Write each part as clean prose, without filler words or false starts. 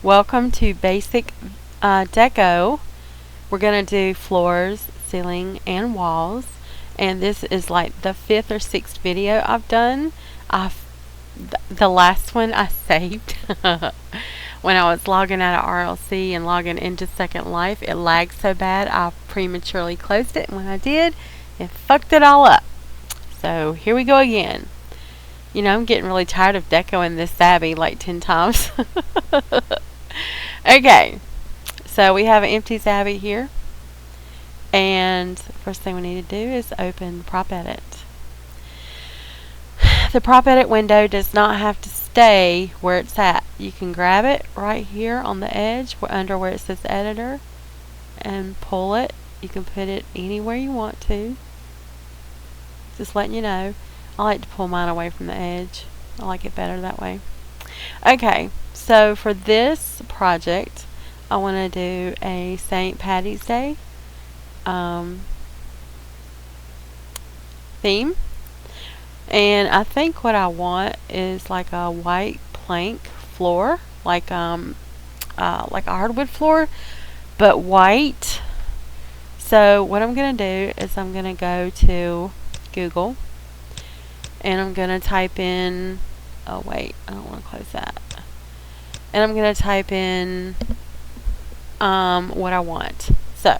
Welcome to Basic Deco. We're going to do floors, ceiling, and walls. And this is like the 5th or 6th video I've done. The last one I saved when I was logging out of RLC and logging into Second Life. It lagged so bad I prematurely closed it. And when I did, it fucked it all up. So here we go again. You know, I'm getting really tired of decoing this Savvy like 10 times. Okay, so we have an empty Savvy here. And first thing we need to do is open Prop Edit. The Prop Edit window does not have to stay where it's at. You can grab it right here on the edge under where it says Editor and pull it. You can put it anywhere you want to. Just letting you know. I like to pull mine away from the edge. I like it better that way. Okay, so for this project, I want to do a St. Patty's Day theme. And I think what I want is like a white plank floor, like a hardwood floor, but white. So what I'm going to do is I'm going to go to Google. And I'm going to type in, oh wait, I don't want to close that. And I'm going to type in what I want. So,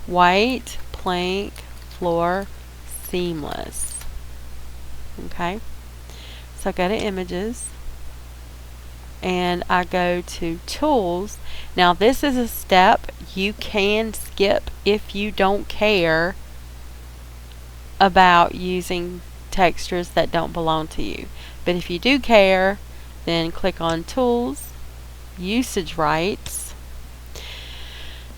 white plank floor seamless. Okay. So I go to images. And I go to tools. Now this is a step you can skip if you don't care about using textures that don't belong to you. But if you do care, then click on Tools, Usage Rights.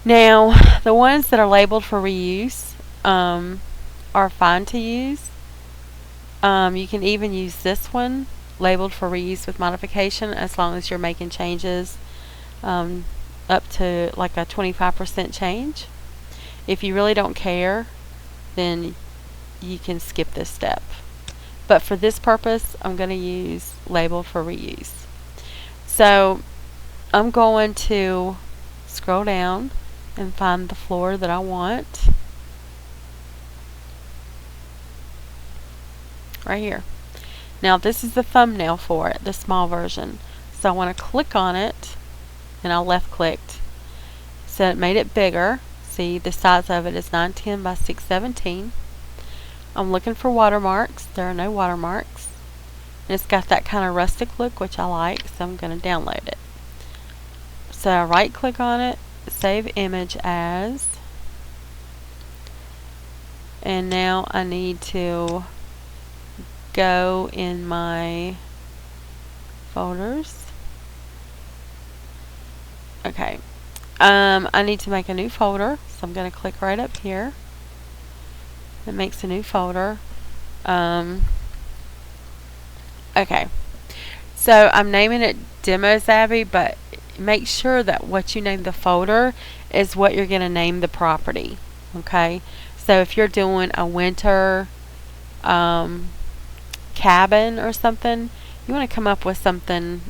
Now, the ones that are labeled for reuse are fine to use. You can even use this one, labeled for reuse with modification, as long as you're making changes up to like a 25% change. If you really don't care, then you can skip this step. But for this purpose, I'm going to use label for reuse. So I'm going to scroll down and find the floor that I want. Right here. Now this is the thumbnail for it, the small version. So I want to click on it, and I left clicked. So it made it bigger. See, the size of it is 910 by 617. I'm looking for watermarks. There are no watermarks. And it's got that kind of rustic look, which I like, so I'm going to download it. So I right click on it, save image as, and now I need to go in my folders. Okay. I need to make a new folder, so I'm going to click right up here. It makes a new folder. Okay, so I'm naming it Demo Savvy, but make sure that what you name the folder is what you're going to name the property. Okay, so if you're doing a winter cabin or something, you want to come up with something,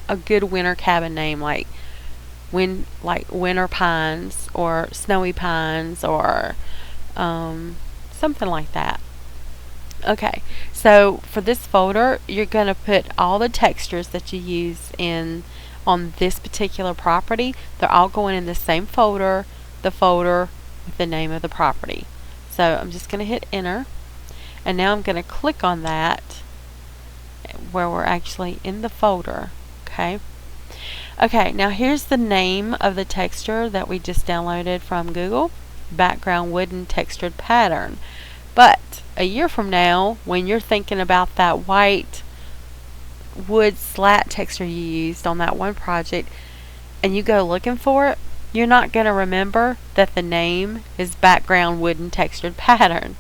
a good winter cabin name, like Winter Pines or Snowy Pines or something like that. Okay, so for this folder, you're going to put all the textures that you use on this particular property. They're all going in the same folder, the folder with the name of the property. So I'm just going to hit enter, and now I'm going to click on that where we're actually in the folder. Okay. Okay, now here's the name of the texture that we just downloaded from Google. Background wooden textured pattern. But a year from now, when you're thinking about that white wood slat texture you used on that one project and you go looking for it, you're not going to remember that the name is background wooden textured pattern.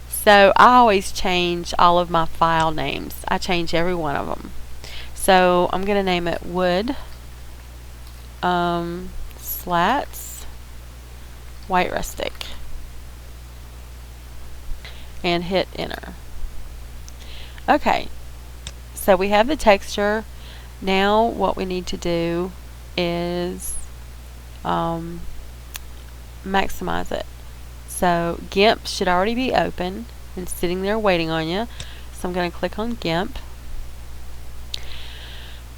So I always change all of my file names. I change every one of them. So I'm going to name it wood slats white rustic and hit enter. Okay, so we have the texture. Now what we need to do is maximize it. So Gimp should already be open and sitting there waiting on you. So I'm going to click on Gimp.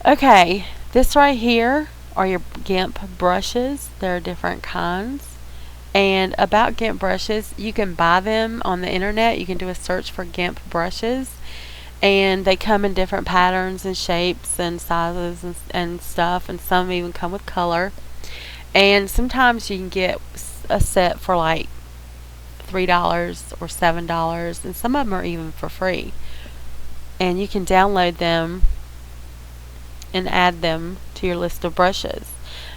Okay, this right here are your Gimp brushes. There are different kinds. And about Gimp brushes, you can buy them on the internet. You can do a search for Gimp brushes, and they come in different patterns and shapes and sizes and stuff, and some even come with color. And sometimes you can get a set for like $3 or $7, and some of them are even for free. And you can download them and add them to your list of brushes.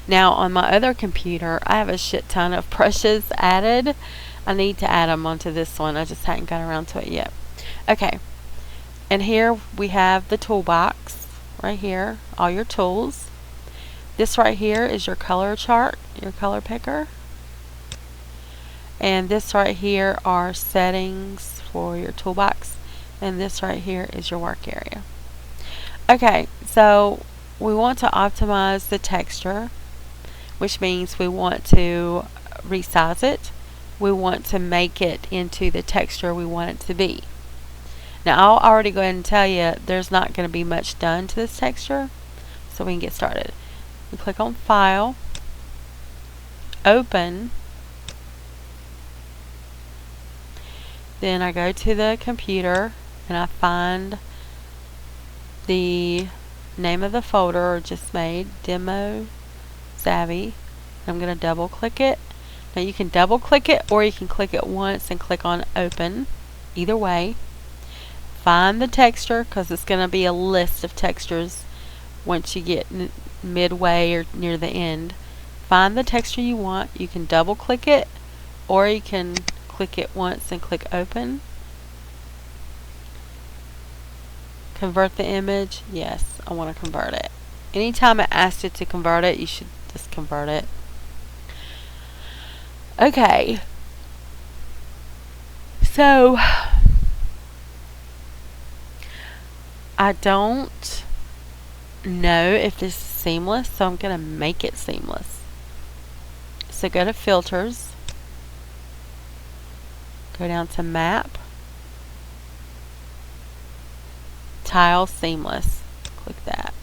Now on my other computer, I have a shit ton of brushes added. I need to add them onto this one. I just hadn't got around to it yet. Okay, and here we have the toolbox right here, all your tools. This right here is your color chart, your color picker. And this right here are settings for your toolbox. And this right here is your work area. Okay, so we want to optimize the texture, which means we want to resize it. We want to make it into the texture we want it to be. Now I'll already go ahead and tell you there's not going to be much done to this texture, so we can get started. We click on File, Open, then I go to the computer and I find the name of the folder I just made, Demo Savvy. I'm going to double click it. Now you can double click it or you can click it once and click on Open. Either way. Find the texture, because it's going to be a list of textures once you get midway or near the end. Find the texture you want. You can double click it or you can click it once and click Open. Convert the image. Yes, I want to convert it. Anytime it asks you to convert it, you should just convert it. Okay. So I don't know if this is seamless, so I'm going to make it seamless. So go to Filters, go down to Map, Tile Seamless. Click that.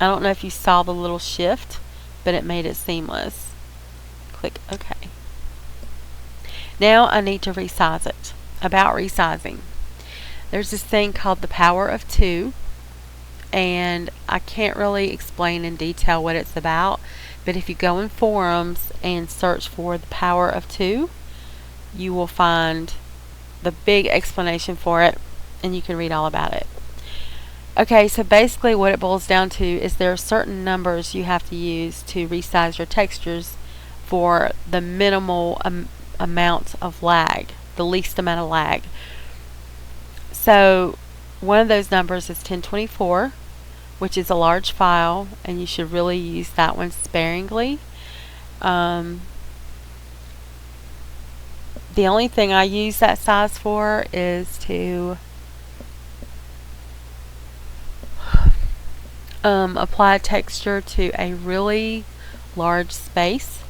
I don't know if you saw the little shift, but it made it seamless. Click OK. Now I need to resize it. About resizing. There's this thing called the power of 2, and I can't really explain in detail what it's about, but if you go in forums and search for the power of 2, you will find the big explanation for it, and you can read all about it. Okay, so basically what it boils down to is there are certain numbers you have to use to resize your textures for the minimal amount of lag, the least amount of lag. So one of those numbers is 1024, which is a large file, and you should really use that one sparingly. The only thing I use that size for is to apply texture to a really large space.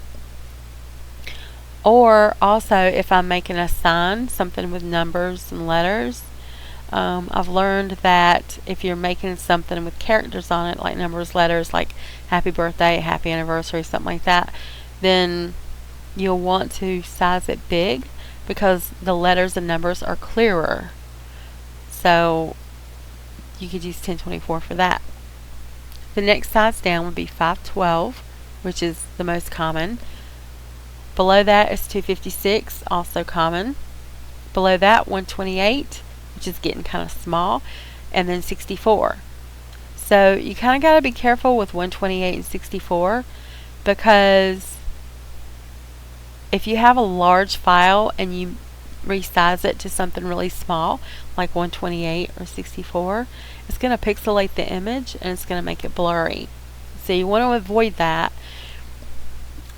Or also if I'm making a sign, something with numbers and letters, I've learned that if you're making something with characters on it, like numbers, letters, like happy birthday, happy anniversary, something like that, then you'll want to size it big because the letters and numbers are clearer. So you could use 1024 for that. The next size down would be 512, which is the most common. Below that is 256, also common. Below that, 128, which is getting kind of small, and then 64. So you kind of got to be careful with 128 and 64, because if you have a large file and you resize it to something really small, like 128 or 64, it's going to pixelate the image and it's going to make it blurry. So you want to avoid that.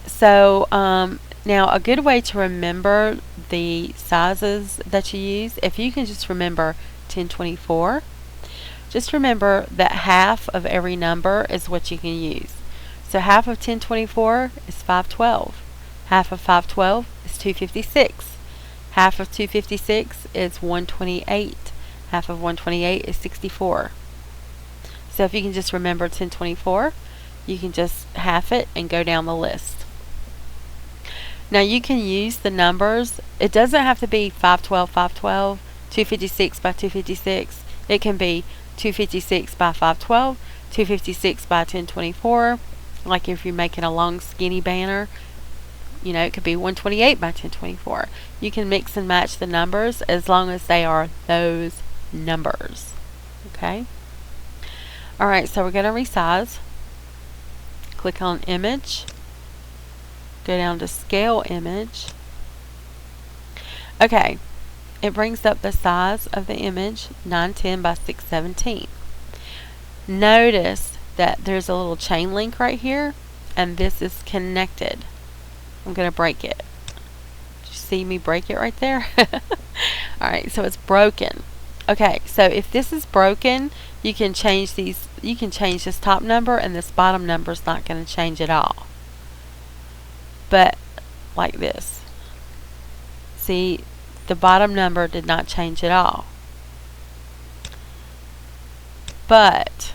So now a good way to remember the sizes that you use, if you can just remember 1024, just remember that half of every number is what you can use. So half of 1024 is 512. Half of 512 is 256. Half of 256 is 128. Half of 128 is 64. So if you can just remember 1024, you can just half it and go down the list. Now you can use the numbers. It doesn't have to be 512, 512, 256 by 256. It can be 256 by 512, 256 by 1024. Like if you're making a long skinny banner, you know, it could be 128 by 1024. You can mix and match the numbers as long as they are those numbers. Okay? Alright, so we're going to resize. Click on image. Go down to scale image. Okay, it brings up the size of the image, 910 by 617. Notice that there's a little chain link right here, and this is connected. I'm going to break it. Did you see me break it right there? Alright, so it's broken. Okay, so if this is broken, you can change these. You can change this top number, and this bottom number is not going to change at all. But like this. See, the bottom number did not change at all. But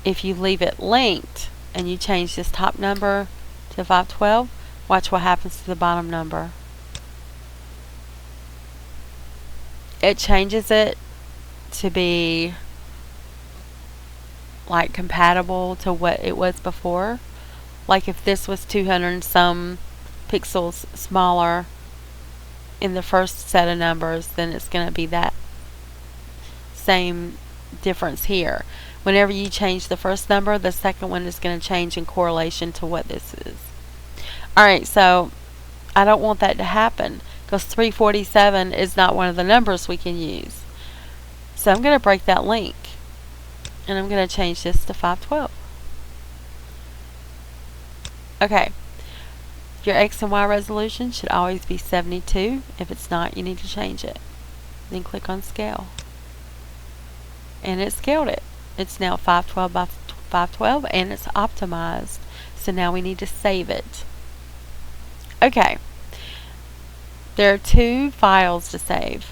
if you leave it linked and you change this top number to 512, watch what happens to the bottom number. It changes it to be like compatible to what it was before. Like if this was 200 and some pixels smaller in the first set of numbers, then it's going to be that same difference here. Whenever you change the first number, the second one is going to change in correlation to what this is. Alright, so I don't want that to happen because 347 is not one of the numbers we can use. So I'm going to break that link and I'm going to change this to 512. Okay, your X and Y resolution should always be 72. If it's not, you need to change it. Then click on scale. And it scaled it. It's now 512 by 512 and it's optimized. So now we need to save it. Okay, there are two files to save.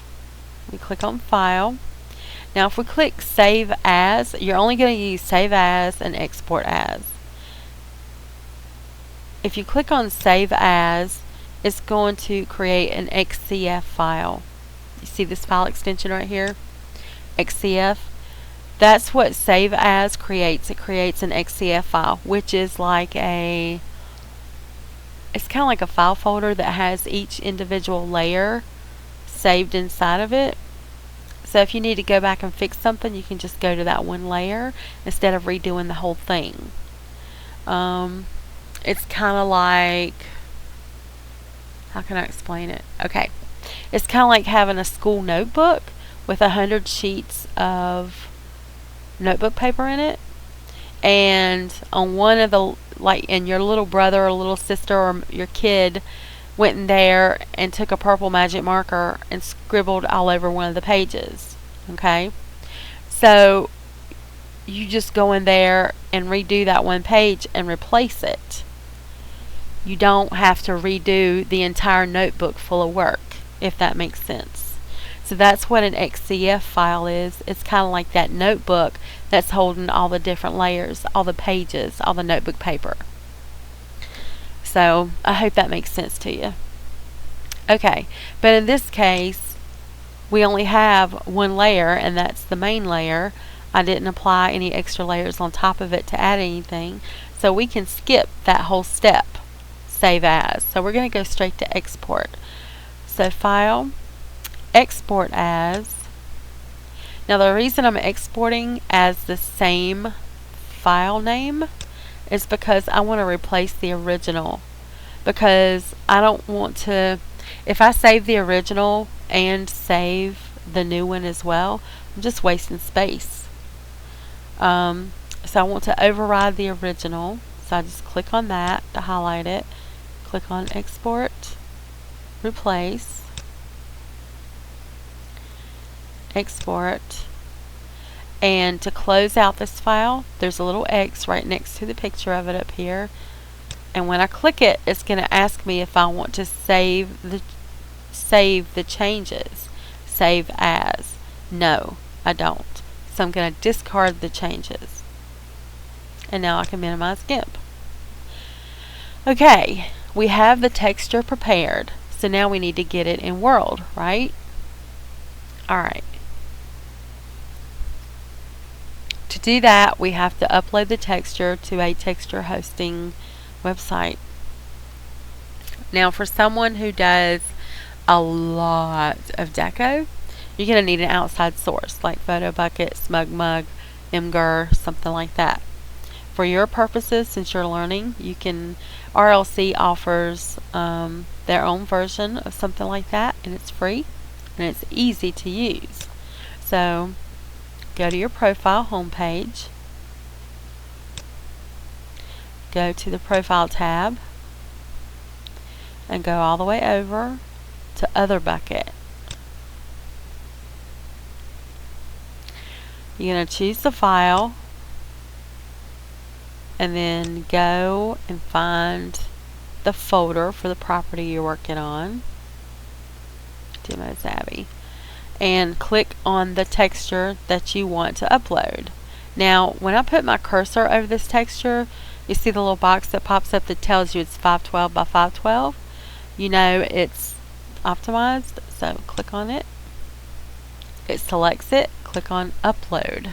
We click on File. Now if we click Save As, you're only going to use Save As and Export As. If you click on Save As, it's going to create an XCF file. You see this file extension right here? XCF. That's what Save As creates. It creates an XCF file, which is like it's kind of like a file folder that has each individual layer saved inside of it. So if you need to go back and fix something, you can just go to that one layer instead of redoing the whole thing. It's kind of like, how can I explain it? Okay, it's kind of like having a school notebook with 100 sheets of notebook paper in it, and on one of the, and your little brother or little sister or your kid went in there and took a purple magic marker and scribbled all over one of the pages. Okay, so you just go in there and redo that one page and replace it. You don't have to redo the entire notebook full of work, if that makes sense. So that's what an XCF file is. It's kind of like that notebook that's holding all the different layers, all the pages, all the notebook paper. So I hope that makes sense to you. Okay, but in this case, we only have one layer, and that's the main layer. I didn't apply any extra layers on top of it to add anything, so we can skip that whole step. Save As. So we're going to go straight to Export. So File, Export As. Now the reason I'm exporting as the same file name is because I want to replace the original, because I don't want to, if I save the original and save the new one as well, I'm just wasting space. So I want to override the original, so I just click on that to highlight it, click on Export, Replace, Export, And to close out this file, there's a little X right next to the picture of it up here. And when I click it, it's going to ask me if I want to save the changes. Save as. No, I don't. So I'm going to discard the changes. And now I can minimize Gimp. Okay, we have the texture prepared. So now we need to get it in World, right? Alright. To do that, we have to upload the texture to a texture hosting website. Now, for someone who does a lot of Deco, you're going to need an outside source like PhotoBucket, SmugMug, Imgur, something like that. For your purposes, since you're learning, RLC offers their own version of something like that, and it's free and it's easy to use. So go to your profile homepage, go to the profile tab, and go all the way over to Other Bucket. You're going to choose the file and then go and find the folder for the property you're working on, Demo Savvy, and click on the texture that you want to upload. Now, when I put my cursor over this texture, you see the little box that pops up that tells you it's 512 by 512. You know it's optimized, so click on it. It selects it. Click on Upload.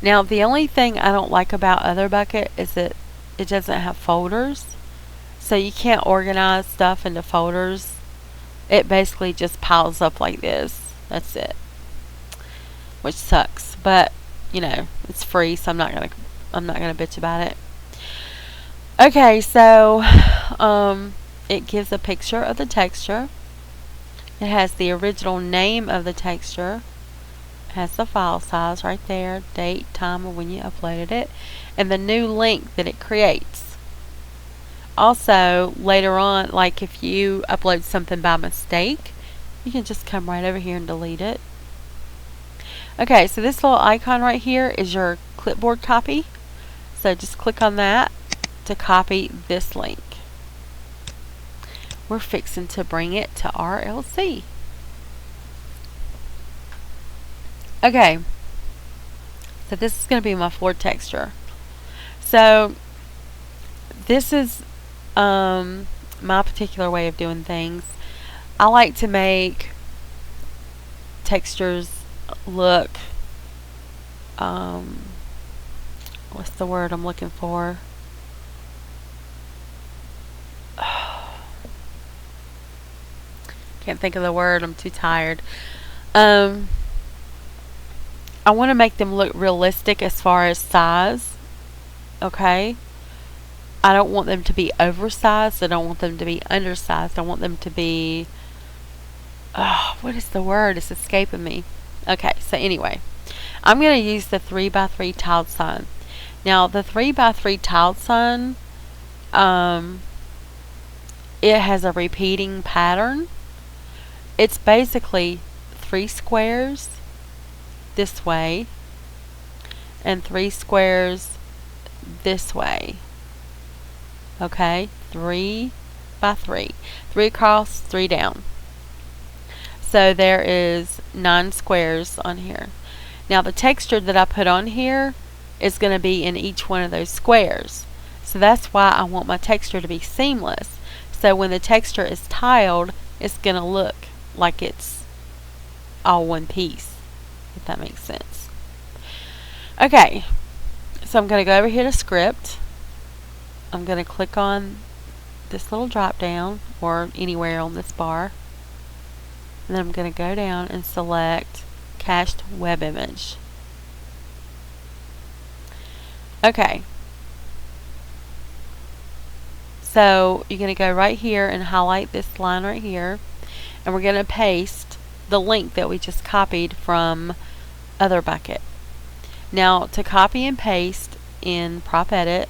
Now, the only thing I don't like about Other Bucket is that it doesn't have folders, so you can't organize stuff into folders. It basically just piles up like this. That's it, which sucks. But you know, it's free, so I'm not gonna bitch about it. Okay, so it gives a picture of the texture. It has the original name of the texture. It has the file size right there, date, time, or when you uploaded it, and the new link that it creates. Also, later on, like if you upload something by mistake, you can just come right over here and delete it. Okay, so this little icon right here is your clipboard copy. So just click on that to copy this link. We're fixing to bring it to RLC. Okay, so this is going to be my floor texture. So this is my particular way of doing things. I like to make textures look, what's the word I'm looking for? Can't think of the word, I'm too tired. I want to make them look realistic as far as size. Okay? I don't want them to be oversized. I don't want them to be undersized. I want them to be, what is the word? It's escaping me. Okay, so anyway, I'm going to use the 3x3 tiled sign. Now, the 3x3 tiled sign, it has a repeating pattern. It's basically 3 squares this way and 3 squares this way. Okay, 3 by 3. 3 across, 3 down. So there is 9 squares on here. Now the texture that I put on here is going to be in each one of those squares. So that's why I want my texture to be seamless. So when the texture is tiled, it's going to look like it's all one piece, if that makes sense. Okay, so I'm going to go over here to Script. I'm going to click on this little drop down or anywhere on this bar. And then I'm going to go down and select Cached Web Image. Okay. So you're going to go right here and highlight this line right here. And we're going to paste the link that we just copied from Other Bucket. Now, to copy and paste in Prop Edit,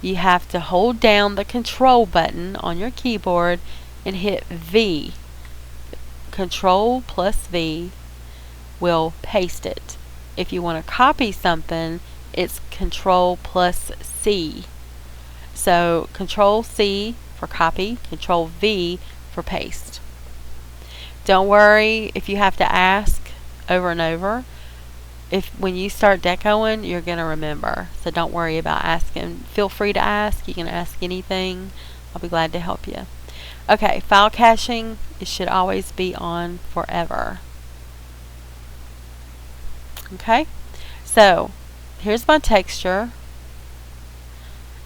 you have to hold down the Control button on your keyboard and hit V. Control plus V will paste it. if you want to copy something, it's Control plus C. So Control C for copy, Control V for paste. Don't worry if you have to ask over and over. If when you start decoing, you're going to remember. So don't worry about asking. Feel free to ask. You can ask anything. I'll be glad to help you. Okay, file caching, it should always be on forever. Okay, so here's my texture.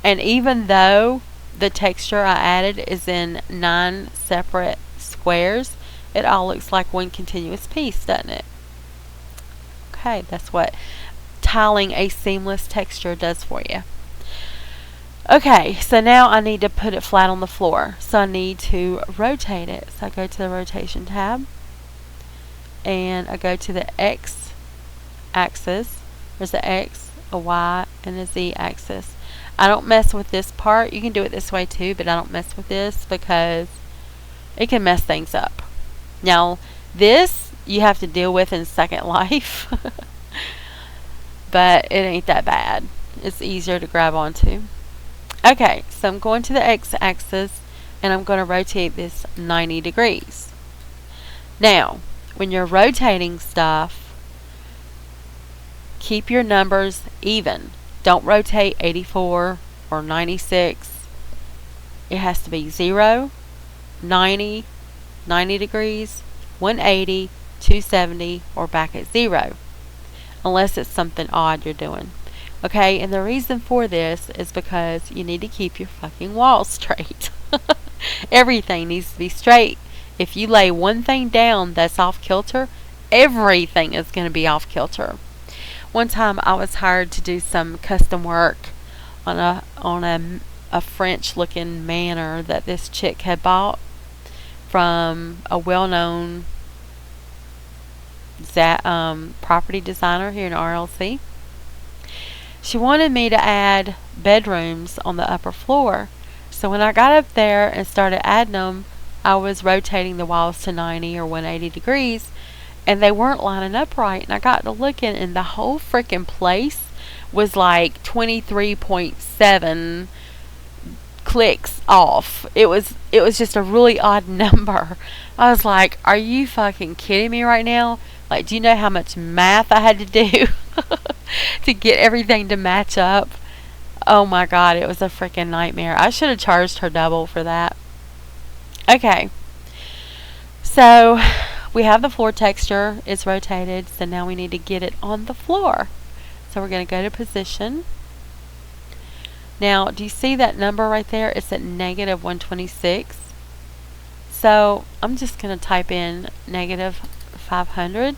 And even though the texture I added is in 9 separate squares, it all looks like one continuous piece, doesn't it? Okay, that's what tiling a seamless texture does for you. Okay, so now I need to put it flat on the floor. So I need to rotate it. So I go to the rotation tab and I go to the X axis. There's a X, a Y, and a Z axis. I don't mess with this part. You can do it this way too, but I don't mess with this because it can mess things up. Now, this you have to deal with in Second Life, but it ain't that bad. It's easier to grab onto. Okay, so I'm going to the X axis and I'm going to rotate this 90 degrees. Now, when you're rotating stuff, keep your numbers even. Don't rotate 84 or 96. It has to be 0, 90, 90 degrees, 180, 270, or back at 0. Unless it's something odd you're doing. Okay, and the reason for this is because you need to keep your fucking walls straight. Everything needs to be straight. If you lay one thing down that's off kilter, everything is going to be off kilter. One time I was hired to do some custom work on a French looking manor that this chick had bought from a well-known property designer here in RLC. She wanted me to add bedrooms on the upper floor. So when I got up there and started adding them, I was rotating the walls to 90 or 180 degrees, and they weren't lining up right. And I got to looking, and the whole freaking place was like 23.7 clicks off. It was just a really odd number. I was like, are you fucking kidding me right now? Like, do you know how much math I had to do to get everything to match up? Oh my god, it was a freaking nightmare. I should have charged her double for that. Okay, so we have the floor texture. It's rotated, so now we need to get it on the floor. So we're going to go to position. Now, do you see that number right there? It's at negative 126. So I'm just going to type in negative 500,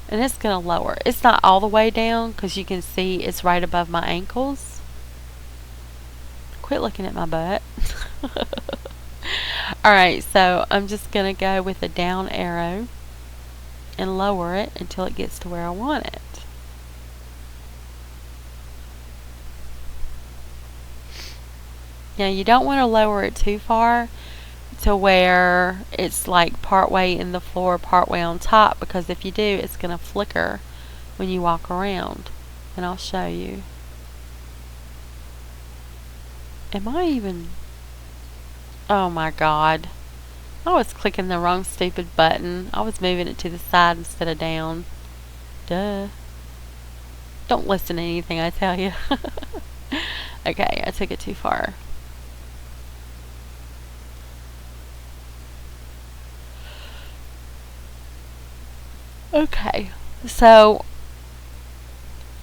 and it's going to lower. It's not all the way down because you can see it's right above my ankles. Quit looking at my butt. Alright, so I'm just going to go with a down arrow and lower it until it gets to where I want it. Now you don't want to lower it too far to where it's like part way in the floor, part way on top, because if you do, it's going to flicker when you walk around. And I'll show you. Am I even... Oh my god. I was clicking the wrong stupid button. I was moving it to the side instead of down. Duh. Don't listen to anything I tell you. Okay, I took it too far. Okay, so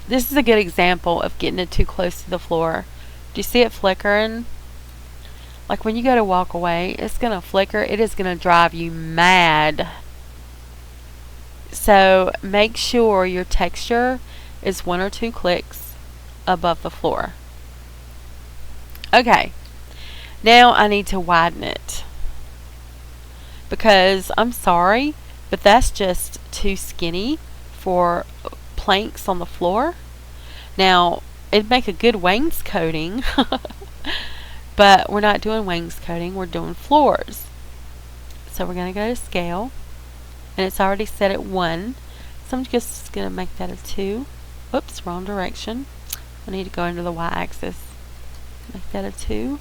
this is a good example of getting it too close to the floor. Do you see it flickering? Like when you go to walk away, it's going to flicker. It is going to drive you mad. So make sure your texture is 1 or 2 clicks above the floor. Okay, now I need to widen it. Because I'm sorry, but that's just too skinny for planks on the floor. Now, it'd make a good wainscoting, but we're not doing wainscoting, we're doing floors. So we're going to go to scale, and it's already set at 1. So I'm just going to make that a 2. Oops, wrong direction. I need to go into the y-axis. Make that a 2.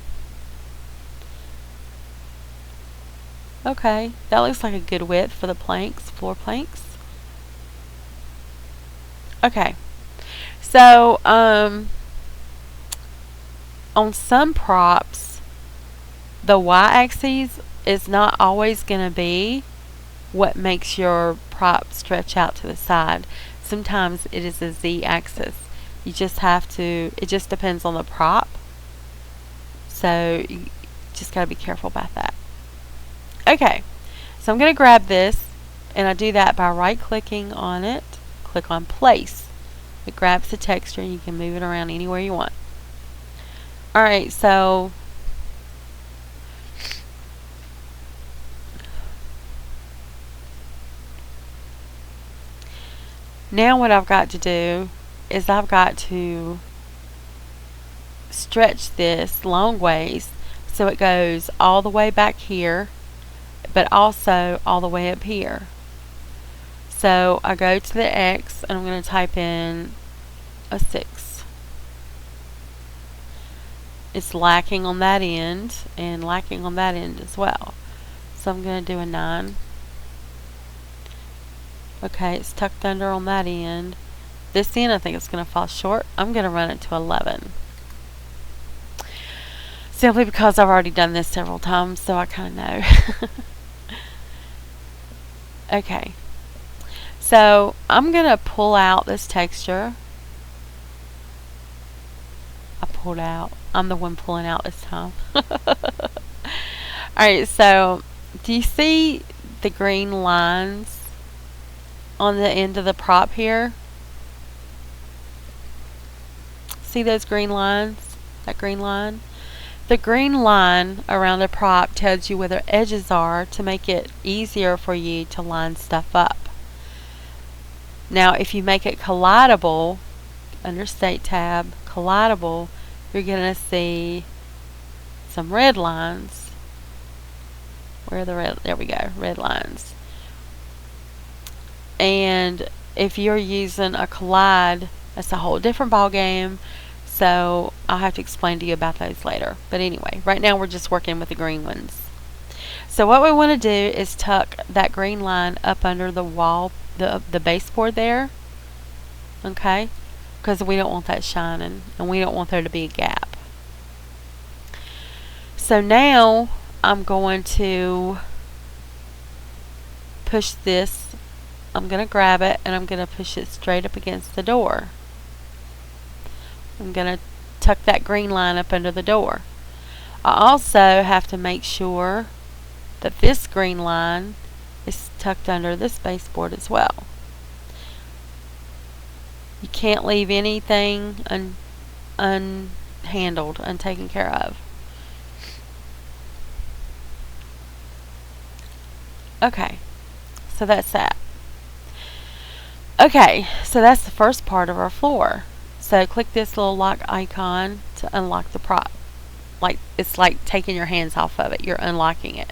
Okay, that looks like a good width for the planks, floor planks. Okay, so on some props, the y-axis is not always going to be what makes your prop stretch out to the side. Sometimes it is a z-axis. You just have to, it just depends on the prop. So you just got to be careful about that. Okay, so I'm going to grab this, and I do that by right clicking on it, click on place. It grabs the texture and you can move it around anywhere you want. Alright, so now what I've got to do is I've got to stretch this long ways so it goes all the way back here, but also all the way up here. So I go to the X and I'm going to type in a 6. It's lacking on that end and lacking on that end as well. So I'm going to do a 9. Okay, it's tucked under on that end. This end I think it's going to fall short. I'm going to run it to 11. Simply because I've already done this several times, so I kind of know. Okay. So I'm going to pull out this texture. I pulled out. I'm the one pulling out this time. Alright, so do you see the green lines on the end of the prop here? See those green lines? That green line? The green line around the prop tells you where the edges are to make it easier for you to line stuff up. Now if you make it collidable, under State tab, collidable, you're going to see some red lines. Where are the red? There we go, red lines. And if you're using a collide, that's a whole different ball game. So I'll have to explain to you about those later. But anyway, right now we're just working with the green ones. So what we want to do is tuck that green line up under the wall, the baseboard there. Okay? Because we don't want that shining and we don't want there to be a gap. So now I'm going to push this. I'm going to grab it and I'm going to push it straight up against the door. I'm going to tuck that green line up under the door. I also have to make sure that this green line is tucked under this baseboard as well. You can't leave anything unhandled, untaken care of. Okay, so that's that. Okay, so that's the first part of our floor. So click this little lock icon to unlock the prop. Like it's like taking your hands off of it. You're unlocking it.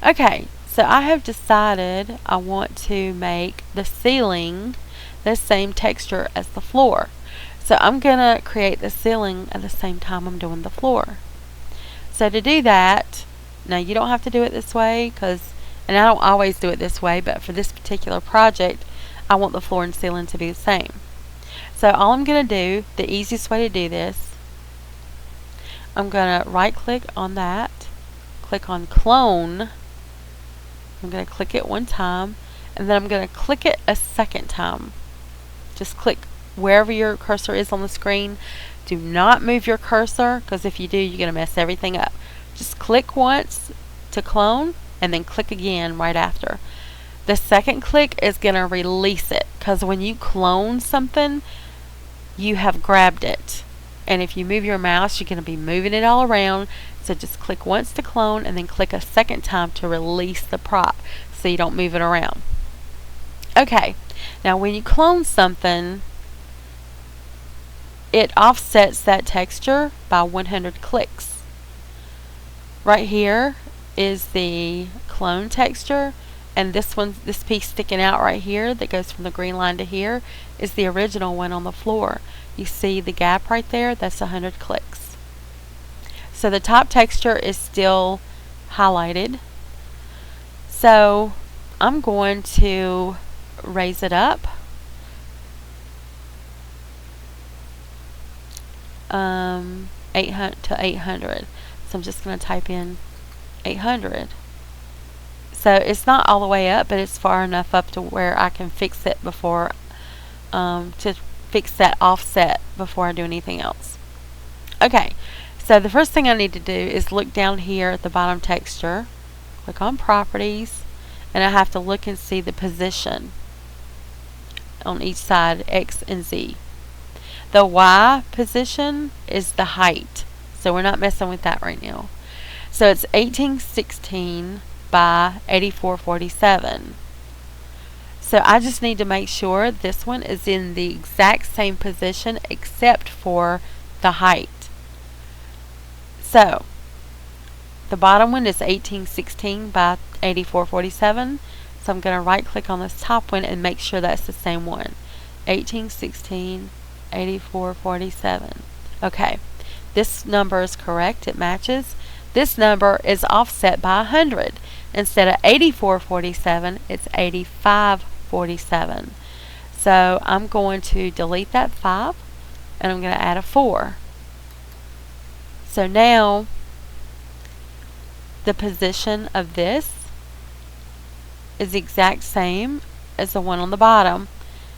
Okay, so I have decided I want to make the ceiling the same texture as the floor. So I'm going to create the ceiling at the same time I'm doing the floor. So to do that, now you don't have to do it this way and I don't always do it this way, but for this particular project, I want the floor and ceiling to be the same. So all I'm going to do, the easiest way to do this, I'm going to right click on that, click on clone. I'm going to click it one time and then I'm going to click it a second time. Just click wherever your cursor is on the screen. Do not move your cursor because if you do, you're going to mess everything up. Just click once to clone and then click again right after. The second click is going to release it because when you clone something, you have grabbed it. And if you move your mouse, you're going to be moving it all around. So just click once to clone and then click a second time to release the prop so you don't move it around. Okay, now when you clone something, it offsets that texture by 100 clicks. Right here is the clone texture and this piece sticking out right here that goes from the green line to here is the original one on the floor. You see the gap right there? That's 100 clicks. So the top texture is still highlighted. So I'm going to raise it up. 800 to 800. So I'm just going to type in 800. So it's not all the way up, but it's far enough up to where I can fix it before, to fix that offset before I do anything else. Okay, so the first thing I need to do is look down here at the bottom texture, click on properties, and I have to look and see the position on each side, X and Z. The Y position is the height, so we're not messing with that right now. So it's 1816 by 8447. So I just need to make sure this one is in the exact same position except for the height. So the bottom one is 1816 by 8447. So I'm going to right click on this top one and make sure that's the same one. 1816 8447. Okay, this number is correct, it matches. This number is offset by 100. Instead of 8447, it's 8547. So I'm going to delete that 5 and I'm going to add a 4. So now the position of this is the exact same as the one on the bottom.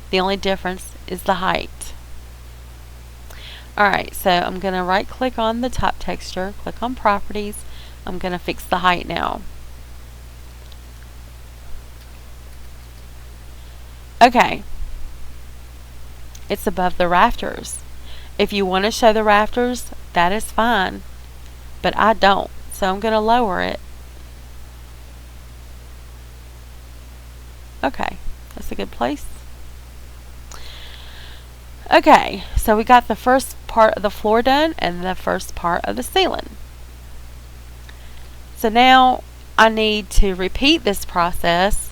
The only difference is the height. Alright, so I'm going to right click on the top texture, click on properties. I'm going to fix the height now. Okay, it's above the rafters. If you want to show the rafters, that is fine, but I don't, so I'm going to lower it. Okay, that's a good place. Okay, so we got the first part of the floor done and the first part of the ceiling. So now I need to repeat this process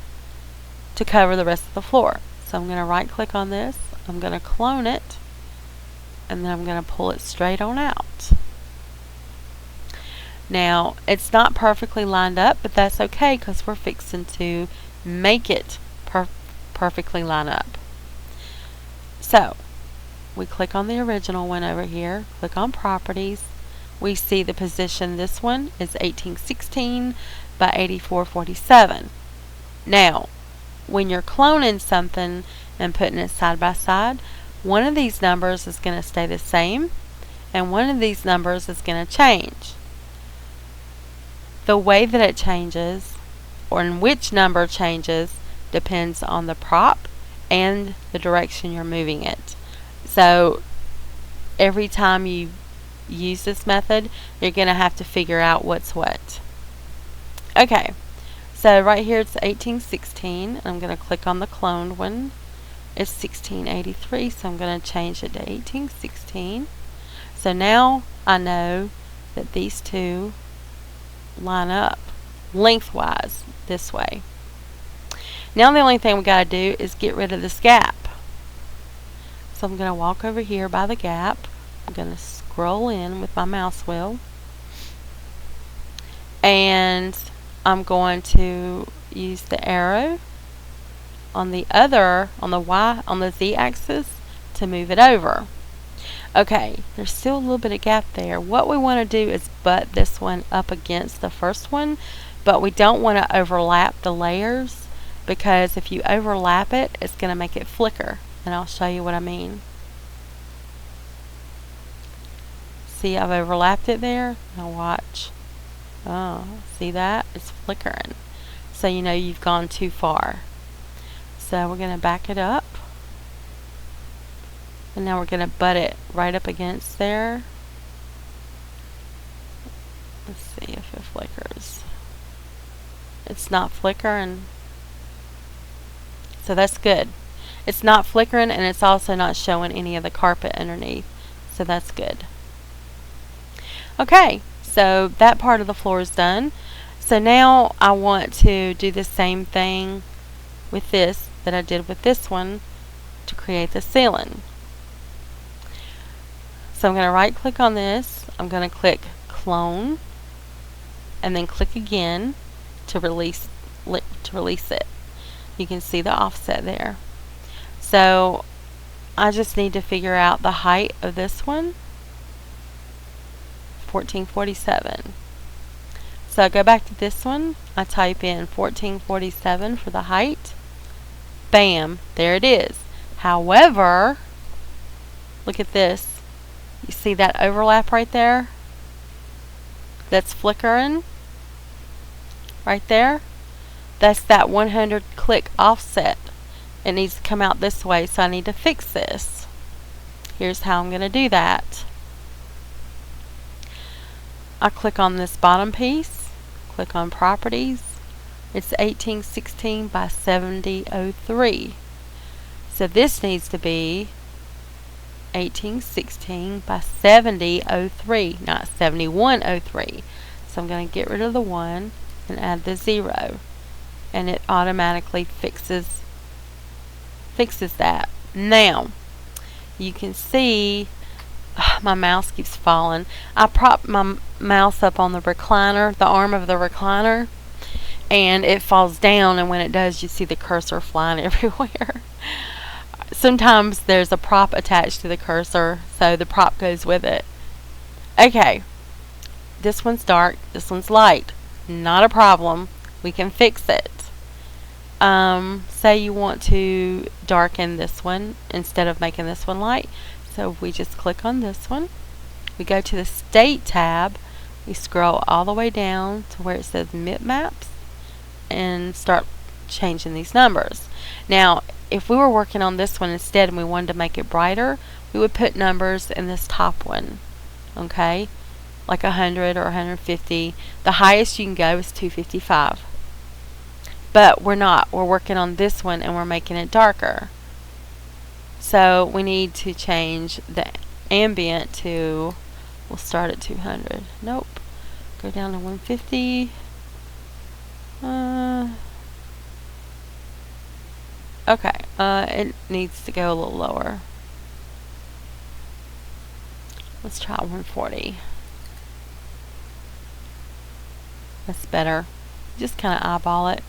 to cover the rest of the floor. So I'm going to right click on this, I'm going to clone it, and then I'm going to pull it straight on out. Now it's not perfectly lined up, but that's okay because we're fixing to make it perfectly line up. So we click on the original one over here, click on properties. We see the position, this one is 1816 by 8447. Now, when you're cloning something and putting it side by side, one of these numbers is going to stay the same and one of these numbers is going to change. The way that it changes, or in which number changes, depends on the prop and the direction you're moving it. So every time you use this method, you're going to have to figure out what's what. Okay, so right here it's 1816. I'm going to click on the cloned one. It's 1683, so I'm going to change it to 1816. So now I know that these two line up lengthwise this way. Now the only thing we got to do is get rid of this gap. So I'm going to walk over here by the gap. I'm going to scroll in with my mouse wheel. And I'm going to use the arrow on the Z axis to move it over. Okay, there's still a little bit of gap there. What we want to do is butt this one up against the first one, but we don't want to overlap the layers, because if you overlap it, it's going to make it flicker. And I'll show you what I mean. See, I've overlapped it there. Now watch. Oh, see that? It's flickering. So you know you've gone too far. So we're going to back it up. And now we're going to butt it right up against there. Let's see if it flickers. It's not flickering. So that's good. It's not flickering, and it's also not showing any of the carpet underneath. So that's good. Okay, so that part of the floor is done. So now I want to do the same thing with this that I did with this one to create the ceiling. So I'm going to right click on this. I'm going to click clone and then click again to release it. You can see the offset there. So I just need to figure out the height of this one, 1447. So I go back to this one, I type in 1447 for the height. Bam, there it is. However, look at this. You see that overlap right there? That's flickering right there. That's that 100 click offset. It needs to come out this way, so I need to fix this. Here's how I'm going to do that. I click on this bottom piece, click on properties. It's 1816 by 7003. So this needs to be 1816 by 7003, not 7103. So I'm going to get rid of the 1 and add the 0, and it automatically fixes that. Now you can see my mouse keeps falling. I propped my mouse up on the recliner, the arm of the recliner, and it falls down, and when it does, you see the cursor flying everywhere. Sometimes there's a prop attached to the cursor, so the prop goes with it. Okay, this one's dark, this one's light. Not a problem. We can fix it. Say you want to darken this one instead of making this one light. So we just click on this one. We go to the State tab. We scroll all the way down to where it says Bitmaps and start changing these numbers. Now, if we were working on this one instead and we wanted to make it brighter, we would put numbers in this top one. Okay? Like 100 or 150. The highest you can go is 255. But we're not. We're working on this one and we're making it darker. So we need to change the ambient to, we'll start at 200. Nope. Go down to 150. Okay. It needs to go a little lower. Let's try 140. That's better. Just kind of eyeball it.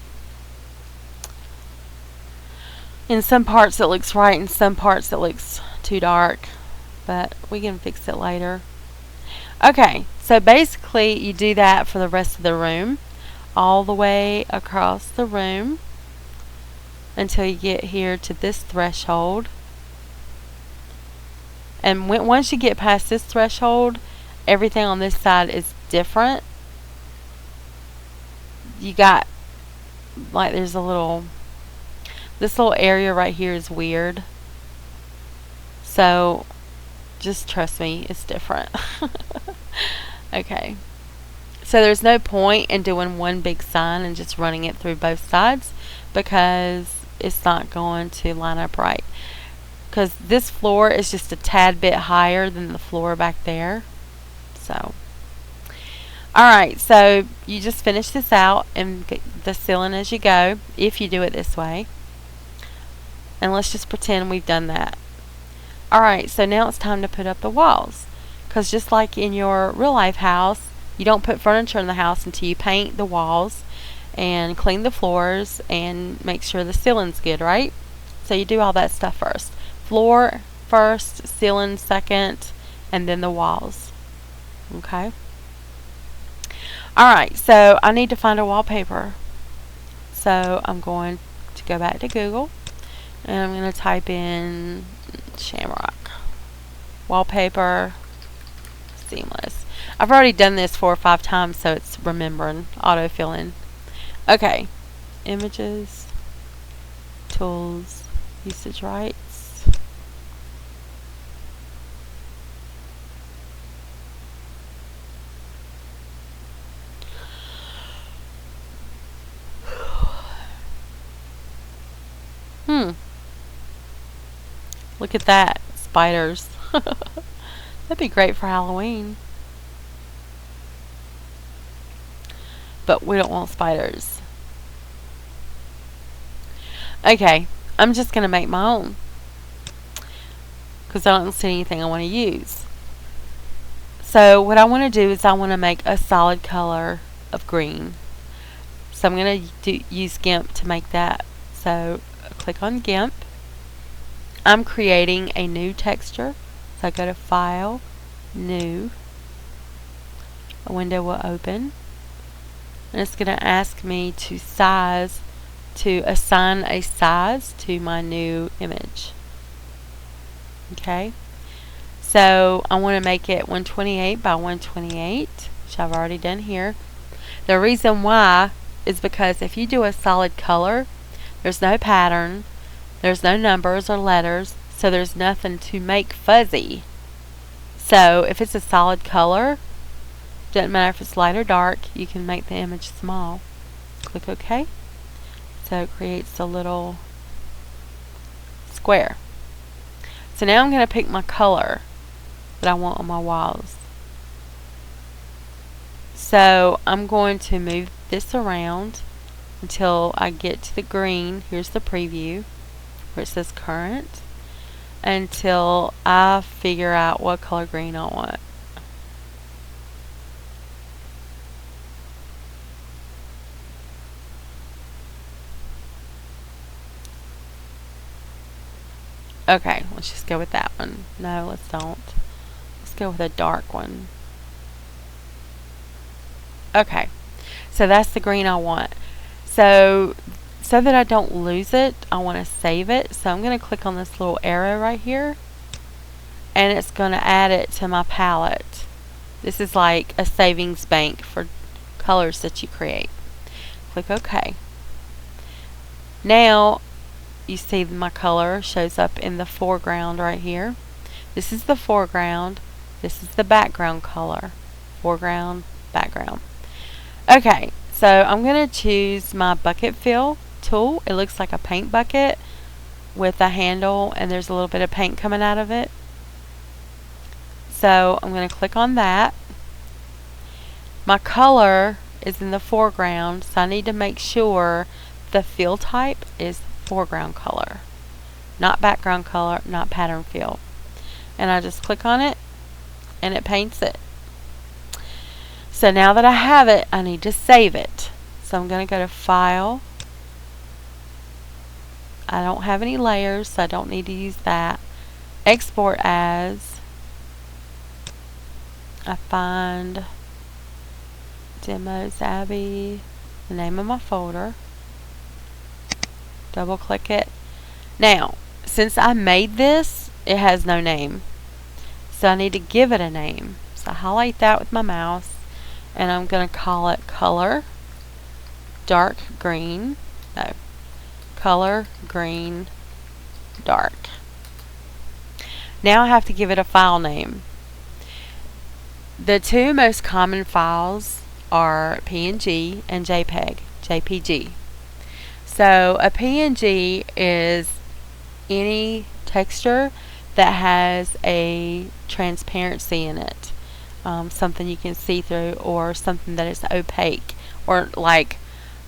In some parts it looks right, in some parts it looks too dark, but we can fix it later. Okay, so basically you do that for the rest of the room, all the way across the room until you get here to this threshold. And once you get past this threshold, everything on this side is different. You got, like, there's a little, this little area right here is weird. So just trust me, it's different. Okay. So there's no point in doing one big sign and just running it through both sides, because it's not going to line up right. Because this floor is just a tad bit higher than the floor back there. So, alright, so you just finish this out and get the ceiling as you go, if you do it this way. And let's just pretend we've done that. Alright, so now it's time to put up the walls. Because just like in your real life house, you don't put furniture in the house until you paint the walls and clean the floors and make sure the ceiling's good, right? So you do all that stuff first. Floor first, ceiling second, and then the walls. Okay? Alright, so I need to find a wallpaper. So I'm going to go back to Google and I'm going to type in Shamrock. Wallpaper. Seamless. I've already done this 4 or 5 times, so it's remembering, auto-filling. Okay. Images. Tools. Usage rights. Look at that. Spiders. That'd be great for Halloween. but we don't want spiders. Okay, I'm just going to make my own because I don't see anything I want to use. So what I want to do is I want to make a solid color of green. So I'm going to use Gimp to make that. So click on Gimp. I'm creating a new texture. So I go to File, New. A window will open. And it's going to ask me to assign a size to my new image. Okay. So I want to make it 128 by 128, which I've already done here. The reason why is because if you do a solid color, there's no pattern, there's no numbers or letters, so there's nothing to make fuzzy. So if it's a solid color, doesn't matter if it's light or dark, you can make the image small. Click OK. So it creates a little square. So now I'm going to pick my color that I want on my walls. So I'm going to move this around until I get to the green. Here's the preview where it says current, until I figure out what color green I want. Okay, let's just go with that one. No, let's don't. Let's go with a dark one. Okay, so that's the green I want. So that I don't lose it, I want to save it. So I'm going to click on this little arrow right here, and it's going to add it to my palette. This is like a savings bank for colors that you create. Click OK. Now you see my color shows up in the foreground right here. This is the foreground. This is the background color. Foreground, background. Okay, so I'm going to choose my bucket fill tool. It looks like a paint bucket with a handle, and there's a little bit of paint coming out of it. So I'm going to click on that. My color is in the foreground, so I need to make sure the fill type is foreground color, not background color, not pattern fill. And I just click on it and it paints it. So now that I have it, I need to save it. So I'm going to go to File. I don't have any layers, so I don't need to use that. Export as. I find Demos Abby, the name of my folder. Double click it. Now, since I made this, it has no name. So I need to give it a name. So I highlight that with my mouse, and I'm going to call it Color Dark Green. No. Color Green Dark. Now I have to give it a file name. The two most common files are PNG and JPG. So a PNG is any texture that has a transparency in it, something you can see through, or something that is opaque, or like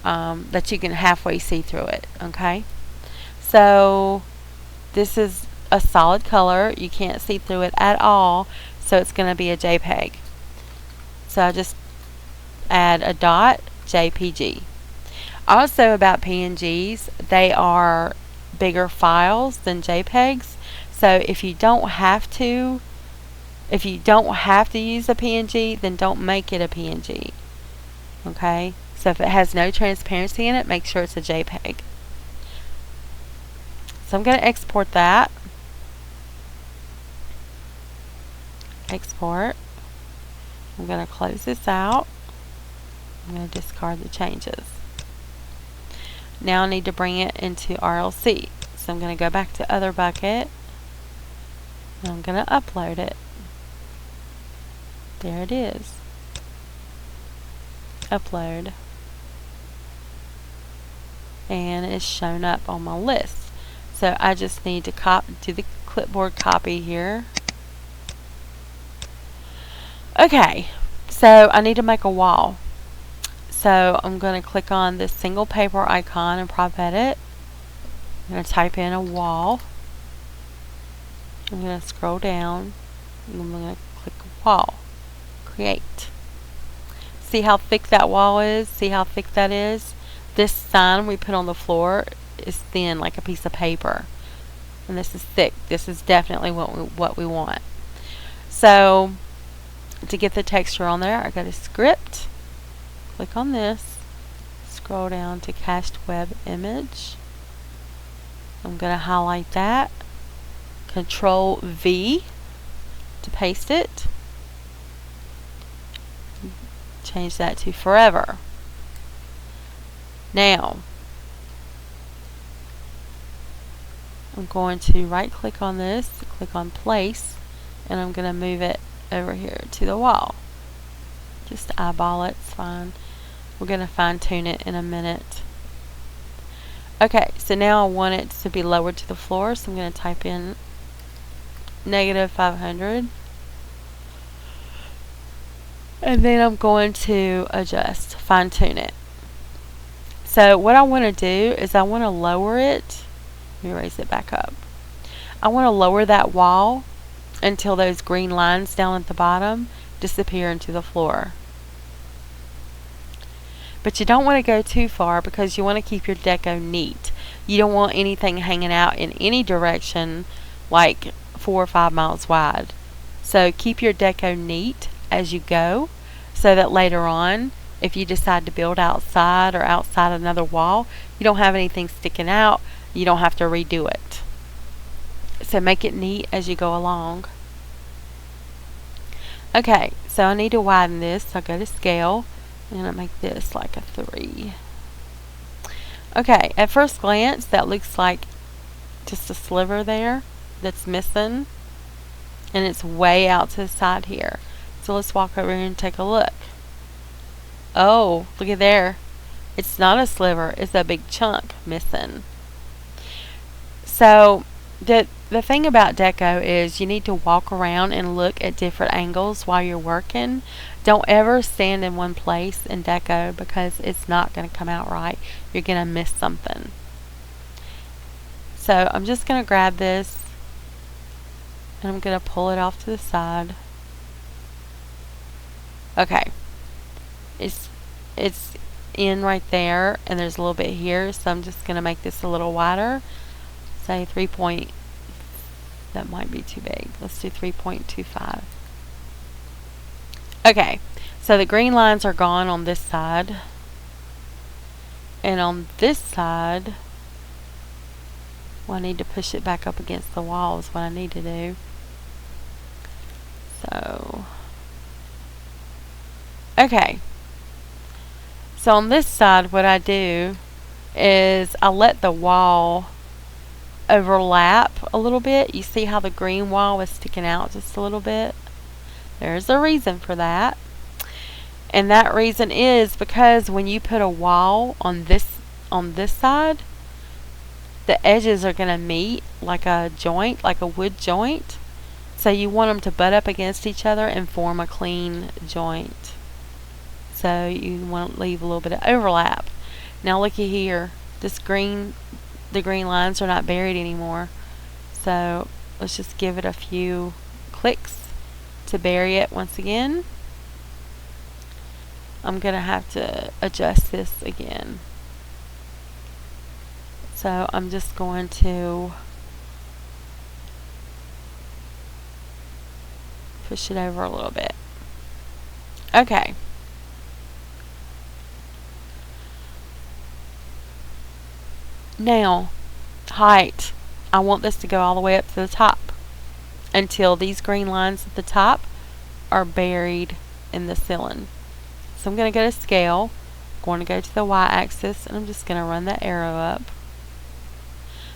that you can halfway see through it. Okay, so this is a solid color, you can't see through it at all, so it's going to be a JPEG. So I just add a dot JPG. Also about PNGs, they are bigger files than JPEGs. So if you don't have to use a PNG, then don't make it a PNG. Okay? So if it has no transparency in it, make sure it's a JPEG. So I'm going to export that. Export. I'm going to close this out. I'm going to discard the changes. Now I need to bring it into RLC. So I'm going to go back to Other Bucket, and I'm going to upload it. There it is. Upload. And it's shown up on my list. So I just need to do the clipboard copy here. Okay, so I need to make a wall. So I'm going to click on this single paper icon and prop edit. I'm going to type in a wall. I'm going to scroll down and I'm going to click wall. Create. See how thick that wall is? See how thick that is? This sign we put on the floor is thin like a piece of paper. And this is thick. This is definitely what we want. So to get the texture on there, I go to script, click on this, scroll down to cached web image. I'm going to highlight that, Control V to paste it, change that to forever. Now I'm going to right click on this, click on place, and I'm going to move it over here to the wall. Just eyeball it, it's fine. We're going to fine tune it in a minute. Okay, so now I want it to be lowered to the floor, so I'm going to type in -500. And then I'm going to adjust, fine tune it. So what I want to do is I want to lower it. Let me raise it back up. I want to lower that wall until those green lines down at the bottom disappear into the floor. But you don't want to go too far because you want to keep your deco neat. You don't want anything hanging out in any direction like 4 or 5 miles wide. So keep your deco neat as you go so that later on, if you decide to build outside or outside another wall, you don't have anything sticking out. You don't have to redo it. So make it neat as you go along. Okay, so I need to widen this. So I go to scale and I make this like a 3. Okay, at first glance that looks like just a sliver there that's missing, and it's way out to the side here. So let's walk over here and take a look. Oh, look at there. It's not a sliver, it's a big chunk missing. So the thing about deco is you need to walk around and look at different angles while you're working. Don't ever stand in one place in deco because it's not going to come out right. You're going to miss something. So I'm just going to grab this and I'm going to pull it off to the side. Okay. It's in right there and there's a little bit here, so I'm just going to make this a little wider. Say 3 point, that might be too big. Let's do 3.25. Okay, so the green lines are gone on this side. And on this side, well, I need to push it back up against the wall is what I need to do. So, okay. So on this side, what I do is I let the wall overlap a little bit. You see how the green wall is sticking out just a little bit? There's a reason for that. And that reason is because when you put a wall on this side, the edges are going to meet like a joint, like a wood joint. So you want them to butt up against each other and form a clean joint. So you want to leave a little bit of overlap. Now looky here. The green lines are not buried anymore. So let's just give it a few clicks to bury it once again. I'm going to have to adjust this again. So I'm just going to push it over a little bit. Okay. Now, height. I want this to go all the way up to the top until these green lines at the top are buried in the ceiling. So I'm going to go to scale, going to go to the y-axis, and I'm just going to run that arrow up.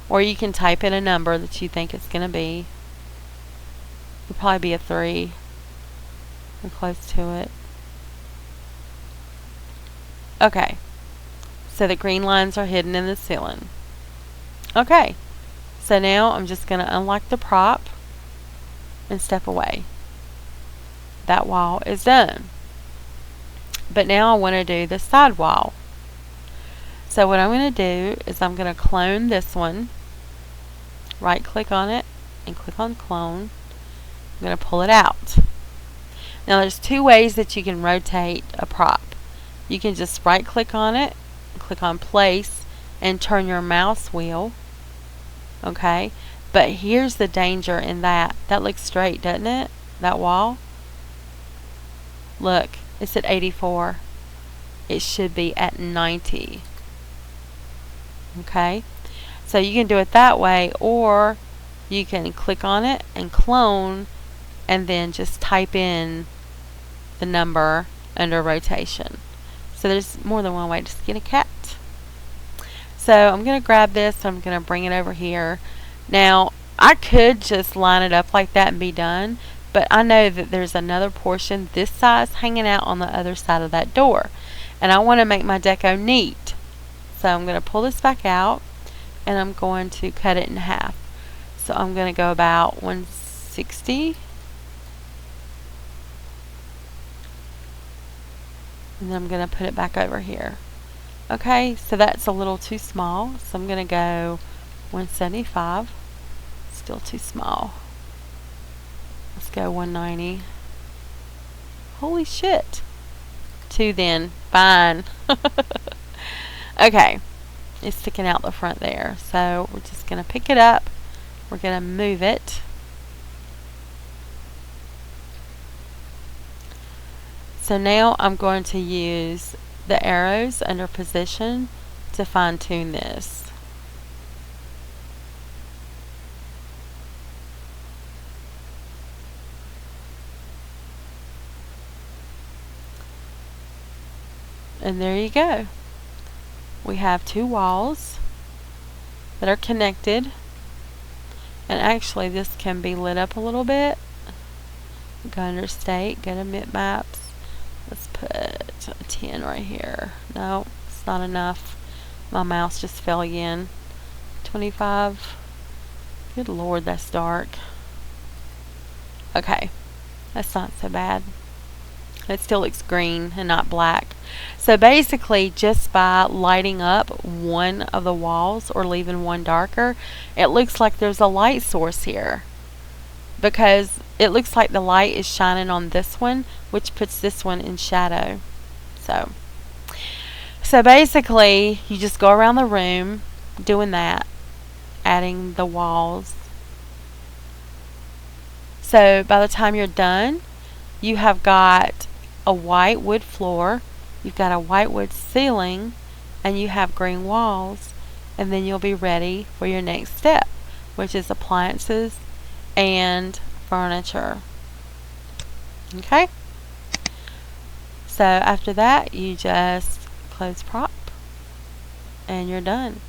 Or you can type in a number that you think it's going to be. It'll probably be a 3. Or close to it. Okay. So the green lines are hidden in the ceiling. Okay. So now I'm just going to unlock the prop and step away. That wall is done. but now I want to do the side wall. So what I'm going to do is I'm going to clone this one, right click on it and click on clone. I'm going to pull it out. Now there's two ways that you can rotate a prop. You can just right click on it, click on place, and turn your mouse wheel. Okay, but here's the danger in that. That looks straight, doesn't it? That wall. Look, it's at 84. It should be at 90. Okay, so you can do it that way, or you can click on it and clone and then just type in the number under rotation. So there's more than one way to skin a cat. So I'm going to grab this, I'm going to bring it over here. Now I could just line it up like that and be done, but I know that there's another portion this size hanging out on the other side of that door, and I want to make my deco neat. So I'm going to pull this back out and I'm going to cut it in half. So I'm going to go about 160, and then I'm going to put it back over here. Okay, so that's a little too small, so I'm going to go 175. Still too small. Let's go 190. Holy shit. 2 then. Fine. Okay, it's sticking out the front there, so we're just going to pick it up. We're going to move it. So now I'm going to use the arrows under position to fine tune this. And there you go. We have 2 walls that are connected, and actually this can be lit up a little bit. Go under state, go to bitmaps. Let's put a 10 right here. No, it's not enough. My mouse just fell again. 25. Good lord, that's dark. Okay, that's not so bad. It still looks green and not black. So basically, just by lighting up one of the walls or leaving one darker, it looks like there's a light source here, because it looks like the light is shining on this one, which puts this one in shadow. So basically, you just go around the room doing that, adding the walls. So by the time you're done, you have got a white wood floor, you've got a white wood ceiling, and you have green walls, and then you'll be ready for your next step, which is appliances and furniture. Okay, so after that you just close prop and you're done.